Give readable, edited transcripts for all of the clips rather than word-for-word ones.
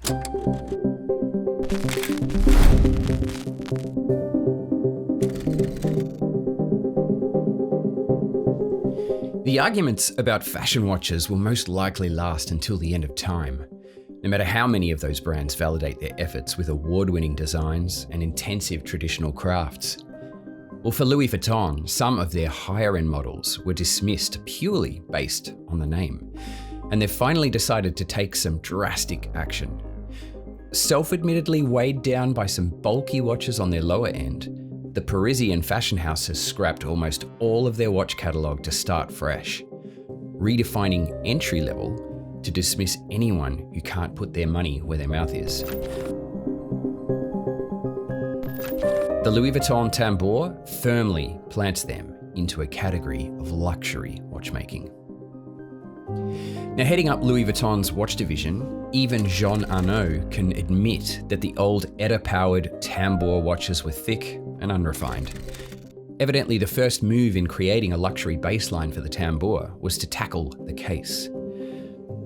The arguments about fashion watches will most likely last until the end of time, no matter how many of those brands validate their efforts with award-winning designs and intensive traditional crafts. Well, for Louis Vuitton, some of their higher-end models were dismissed purely based on the name, and they've finally decided to take some drastic action. Self-admittedly weighed down by some bulky watches on their lower end, the Parisian fashion house has scrapped almost all of their watch catalogue to start fresh, redefining entry level to dismiss anyone who can't put their money where their mouth is. The Louis Vuitton Tambour firmly plants them into a category of luxury watchmaking. Now, heading up Louis Vuitton's watch division, even Jean Arnault can admit that the old Eder-powered Tambour watches were thick and unrefined. Evidently, the first move in creating a luxury baseline for the Tambour was to tackle the case.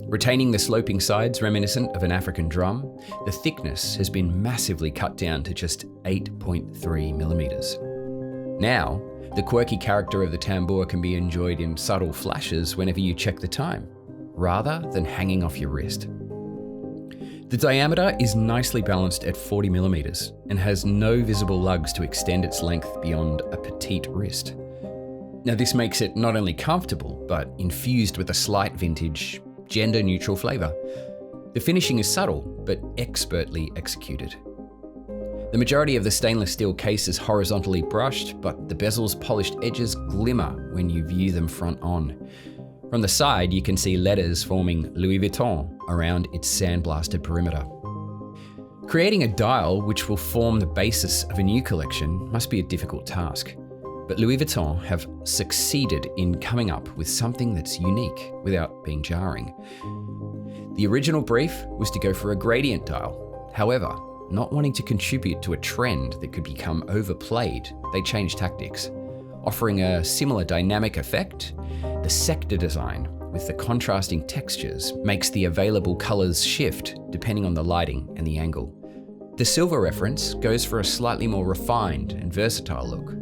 Retaining the sloping sides reminiscent of an African drum, the thickness has been massively cut down to just 8.3 millimeters. Now, the quirky character of the Tambour can be enjoyed in subtle flashes whenever you check the time, rather than hanging off your wrist. The diameter is nicely balanced at 40 millimeters and has no visible lugs to extend its length beyond a petite wrist. Now, this makes it not only comfortable, but infused with a slight vintage, gender-neutral flavor. The finishing is subtle, but expertly executed. The majority of the stainless steel case is horizontally brushed, but the bezel's polished edges glimmer when you view them front on. From the side, you can see letters forming Louis Vuitton around its sandblasted perimeter. Creating a dial which will form the basis of a new collection must be a difficult task, but Louis Vuitton have succeeded in coming up with something that's unique without being jarring. The original brief was to go for a gradient dial. However, not wanting to contribute to a trend that could become overplayed, they changed tactics. Offering a similar dynamic effect, the sector design with the contrasting textures makes the available colors shift depending on the lighting and the angle. The silver reference goes for a slightly more refined and versatile look,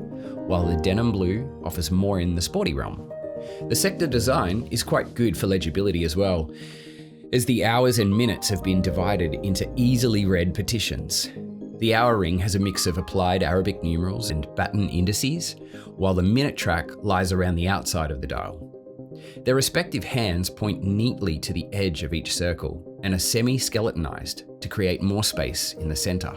while the denim blue offers more in the sporty realm. The sector design is quite good for legibility as well, as the hours and minutes have been divided into easily read partitions. The hour ring has a mix of applied Arabic numerals and baton indices, while the minute track lies around the outside of the dial. Their respective hands point neatly to the edge of each circle and are semi-skeletonized to create more space in the center.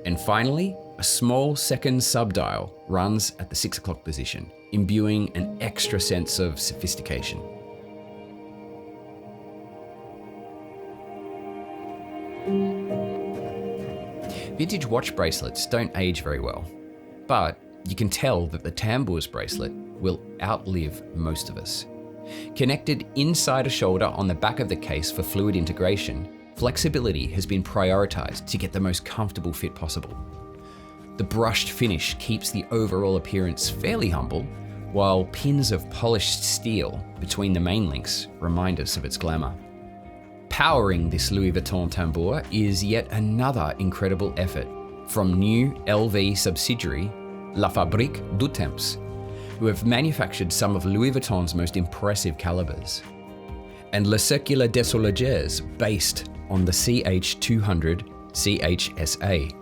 And finally, a small second subdial runs at the 6 o'clock position, imbuing an extra sense of sophistication. Vintage watch bracelets don't age very well, but you can tell that the Tambour's bracelet will outlive most of us. Connected inside a shoulder on the back of the case for fluid integration, flexibility has been prioritized to get the most comfortable fit possible. The brushed finish keeps the overall appearance fairly humble, while pins of polished steel between the main links remind us of its glamour. Powering this Louis Vuitton Tambour is yet another incredible effort from new LV subsidiary La Fabrique du Temps, who have manufactured some of Louis Vuitton's most impressive calibers, and Le Circular des Soldiers, based on the CH200 CHSA,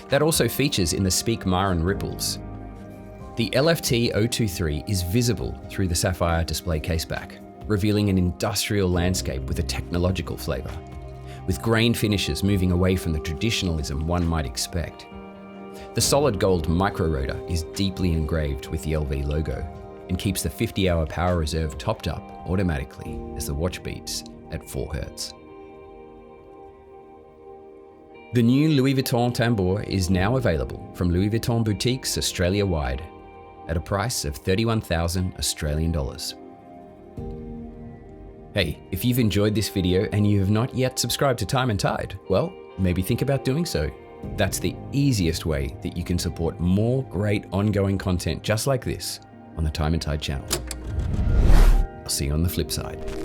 that also features in the Speak Myron ripples. The LFT 023 is visible through the sapphire display caseback, revealing an industrial landscape with a technological flavor, with grain finishes moving away from the traditionalism one might expect. The solid gold micro rotor is deeply engraved with the LV logo and keeps the 50-hour power reserve topped up automatically as the watch beats at 4 Hz. The new Louis Vuitton Tambour is now available from Louis Vuitton boutiques Australia-wide at a price of 31,000 Australian dollars. Hey, if you've enjoyed this video and you have not yet subscribed to Time+Tide, well, maybe think about doing so. That's the easiest way that you can support more great ongoing content just like this on the Time+Tide channel. I'll see you on the flip side.